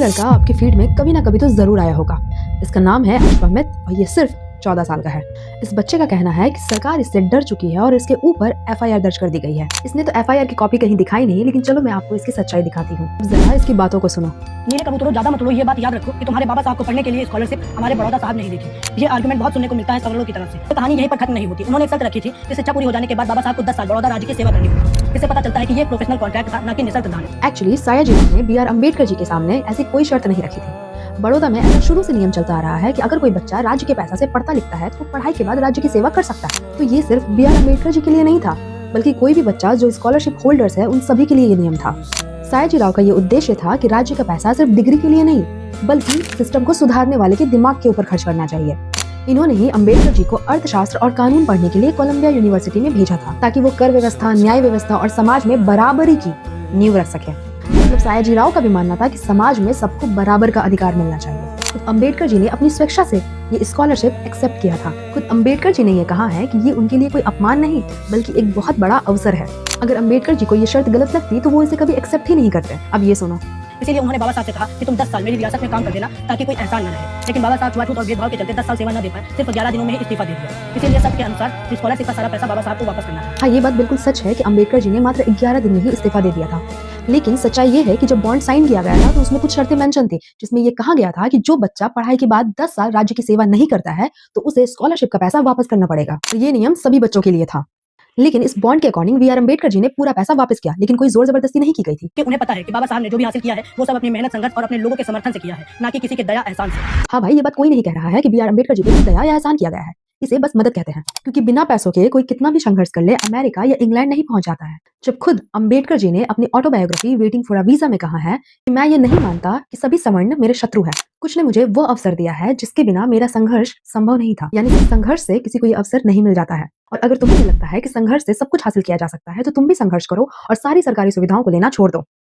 लड़का आपके फीड में कभी ना कभी तो जरूर आया होगा। इसका नाम है अश्वमित और ये सिर्फ 14 साल का है। इस बच्चे का कहना है कि सरकार इससे डर चुकी है और इसके ऊपर एफआईआर दर्ज कर दी गई है। इसने तो एफआईआर की कॉपी कहीं दिखाई नहीं, लेकिन चलो मैं आपको इसकी सच्चाई दिखाती हूँ। जरा इसकी बातों को सुनो। मेरे कबूतरों ज्यादा मत उड़ो, ये बात याद रखो कि तुम्हारे बाबा साहब को पढ़ने के लिए स्कॉलरशिप हमारे बड़ौदा साहब नहीं देती। ये आर्गुमेंट बहुत सुनने को मिलता है सवालों की तरफ से। तो कहानी यहीं पर खत्म नहीं होती। उन्होंने एक शर्त रखी थी कि शिक्षा पूरी हो जाने के बाद बाबा साहब को 10 साल बड़ौदा राज्य की सेवा करनी होगी। इससे पता चलता है कि ये प्रोफेशनल कॉन्ट्रैक्ट था, न कि निशर्त दान। एक्चुअली सायाजी ने बी.आर. अम्बेडकर जी के सामने ऐसी कोई शर्त नहीं रखी थी। बड़ौदा में ऐसा शुरू से नियम चलता आ रहा है कि अगर कोई बच्चा राज्य के पैसा से पढ़ता लिखता है तो पढ़ाई के बाद राज्य की सेवा कर सकता है। तो ये सिर्फ बी.आर. अम्बेडकर जी के लिए नहीं था, बल्कि कोई भी बच्चा जो स्कॉलरशिप होल्डर्स है उन सभी के लिए ये नियम था। सायाजी राव का ये उद्देश्य था कि राज्य का पैसा सिर्फ डिग्री के लिए नहीं, बल्कि सिस्टम को सुधारने वाले के दिमाग के ऊपर खर्च करना चाहिए। इन्होंने ही अम्बेडकर जी को अर्थशास्त्र और कानून पढ़ने के लिए कोलंबिया यूनिवर्सिटी में भेजा था, ताकि वो कर व्यवस्था, न्याय व्यवस्था और समाज में बराबरी की नींव रख सके। मतलब सायाजी राव का भी मानना था कि समाज में सबको बराबर का अधिकार मिलना चाहिए। खुद अम्बेडकर जी ने अपनी स्वेच्छा से ये स्कॉलरशिप एक्सेप्ट किया था। खुद अम्बेडकर जी ने ये कहा है कि ये उनके लिए कोई अपमान नहीं, बल्कि एक बहुत बड़ा अवसर है। अगर अम्बेडकर जी को ये शर्त गलत लगती तो वो इसे कभी एक्सेप्ट ही नहीं करते। अब ये सुनो। इसीलिए उन्होंने बाबा साहब से कहा कि तुम 10 साल मेरी रियासत में काम कर देना, ताकि कोई एहसान न रहे। लेकिन बाबा साहब छुआछूत और भेदभाव के चलते 10 साल सेवा न दे पाए, सिर्फ 11 दिनों में ही इस्तीफा दे दिया। इसीलिए सबके अनुसार स्कॉलरशिप का सारा पैसा बाबा साहब को वापस करना है। हाँ, ये बात बिल्कुल सच है कि अम्बेडकर जी ने मात्र 11 दिन में ही इस्तीफा दे दिया था। लेकिन सच्चाई ये है कि जब बॉन्ड साइन किया गया था तो उसमें कुछ शर्तें मेंशन थी, जिसमें ये कहा गया था कि जो बच्चा पढ़ाई के बाद 10 साल राज्य की सेवा नहीं करता है तो उसे स्कॉलरशिप का पैसा वापस करना पड़ेगा। तो ये नियम सभी बच्चों के लिए था। लेकिन इस बॉन्ड के अकॉर्डिंग बी.आर. अम्बेडकर जी ने पूरा पैसा वापस किया, लेकिन कोई जोर जबरदस्ती नहीं की गई थी। कि उन्हें पता है कि बाबा साहब ने जो भी हासिल किया है वो सब अपनी मेहनत, संघर्ष और अपने लोगों के समर्थन से किया है, ना कि किसी के दया एहसान से। हाँ भाई, ये बात कोई नहीं कह रहा है कि बी.आर. अम्बेडकर जी को दया या एहसान किया गया है। इसे बस मदद कहते हैं, क्योंकि बिना पैसों के कोई कितना भी संघर्ष कर ले अमेरिका या इंग्लैंड नहीं पहुंच जाता है। जब खुद अम्बेडकर जी ने अपनी autobiography waiting for a visa में कहा है कि मैं ये नहीं मानता कि सभी सवर्ण मेरे शत्रु है, कुछ ने मुझे वो अवसर दिया है जिसके बिना मेरा संघर्ष संभव नहीं था। यानी संघर्ष से किसी को ये अवसर नहीं मिल जाता है। और अगर तुम्हें लगता है कि संघर्ष से सब कुछ हासिल किया जा सकता है तो तुम भी संघर्ष करो और सारी सरकारी सुविधाओं को लेना छोड़ दो।